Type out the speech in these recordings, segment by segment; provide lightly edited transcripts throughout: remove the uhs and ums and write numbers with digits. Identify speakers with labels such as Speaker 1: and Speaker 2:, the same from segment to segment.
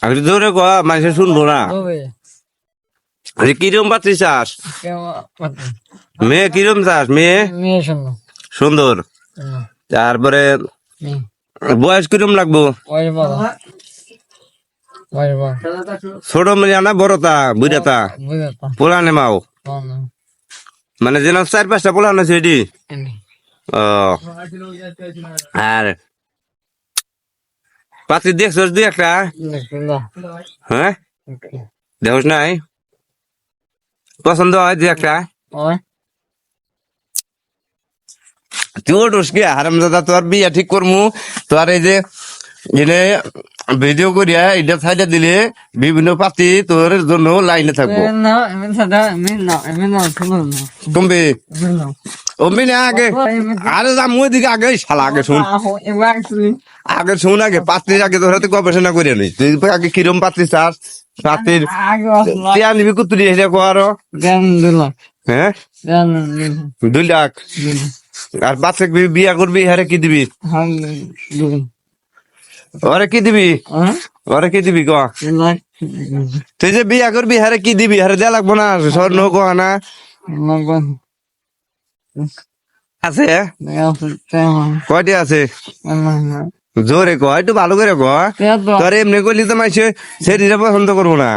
Speaker 1: আমি ধরে ক মানুষের শুনবো না কিরম পাত্রী চাস মেয়ে কিরম চাস মেয়ে সুন্দর তারপরে বয়স কিরম লাগবো ছোট মেয়ে না বড়তা বুড়াতা পোলানে মাও মানে যেন 4-5টা পোলানো আছে এটি ও আর পাত্রী দেখছস দুই একটা হ্যাঁ দেখোস নাই পছন্দ হয় দুই একটা তুই ওঠোস কি হারামজাদা তোর বিয়া ঠিক করমু তোর এই যে এনে ভিডিও করিয়া এটা সাইডে দিলে বিভিন্ন পাতি তোর জন্য লাইনে থাকবো কমবে কমবি না আগে আরে যা মুই দিকে আগে শালা আগে শুন আগে শুন আগে পাত্রীর আগে তোর হাতে গবেষণা করে নি তুই আগে কিরম পাত্রী চাস পাত্রীর টিয়া নিবি কুতুরি হেরে কো হ্যাঁ 2 লাখ আর বাচ্চা বিয়া করবি হারে কি দিবি ওরে কি দিবি ওরে কি দিবি ক তুই যে বিয়া করবি হারে কি দিবি হারে দেয়া লাগবো না স্বর্ণ গহনা আছে কয়টি আছে জোরে ক একটু ভালো করে ক তোর এমনি করলি তো মাইছে সেটিটা পছন্দ করবো না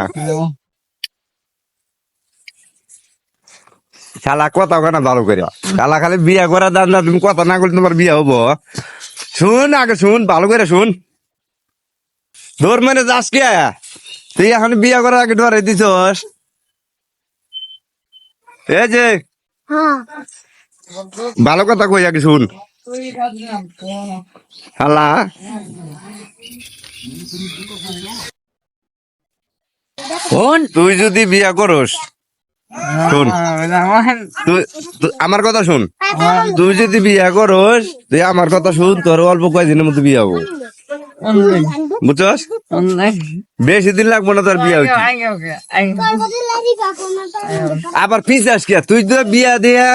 Speaker 1: শালা কথা কেনা ভালো করে শালা খালি বিয়া করা দান না তুমি কথা না করলে তোমার বিয়া হবো শুন আগে শুন ভালো করে শুন ধর মানে যাস কে তুই এখন বিয়া করার আগে ধরে দিছস এই যে ভালো কথা কই আগে শুন শালা তুই যদি বিয়া করস শুন আমার কথা শুন তুই যদি বিয়া করস তুই আমার কথা শুন তোর অল্প কয়েকদিনের মধ্যে বিয়া হবো বুঝছস বেশি দিন লাগবো না তোর বিয়া হইতে আবার পিছাস কে তুই তো বিয়া দিয়া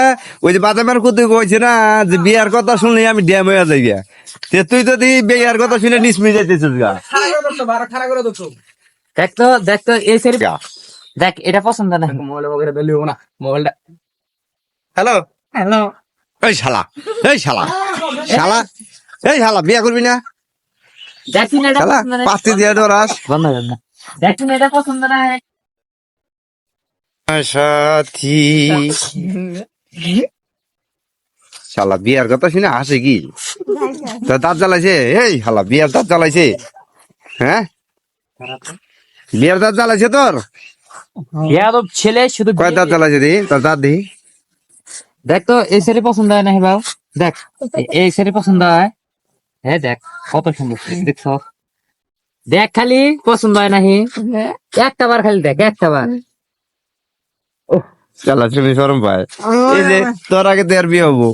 Speaker 1: ওই যে বাদামের কুতু কইছে না যে বিয়ার কথা শুনলে আমি ড্যাম হয়ে যাই গা তুই যদি বিয়ার কথা শুনে নিসমি যাইতেছিস গা
Speaker 2: দেখতো এই সেরি দেখ এটা পছন্দ না মোবাইলটা
Speaker 1: হ্যালো
Speaker 2: হ্যালো
Speaker 1: এই শালা এই শালা শালা এই শালা বিয়া করবি না
Speaker 2: দেখি না এটা
Speaker 1: শালা
Speaker 2: পছন্দ না
Speaker 1: পাতি দিয়া ধরাস
Speaker 2: বন্ধ কর না দেখি না এটা পছন্দ না
Speaker 1: সাথী শালা বিয়ার কথা শুনে হাসে কি তোর দাঁত জ্বালাইছে এই শালা বিয়ার দাঁত জ্বালাইছে হ্যাঁ বিয়ার দাঁত জ্বালাইছে তোর
Speaker 2: ইয়াদব ছেলে শুধু
Speaker 1: কয় দাঁত জ্বালাইছে দি তোর দাঁত দি
Speaker 2: দেখ তো এই সেরি পছন্দ হয় না বাবু দেখ এই সেরি পছন্দ হয় হ্যাঁ দেখ কত সুন্দর দেখছ দেখ খালি পছন্দ হয় নাহি একটা বার খালি দেখ একটা বার
Speaker 1: শালা শুনে শরম পায় এই যে তোর আগে তো আর বিয়ে হবো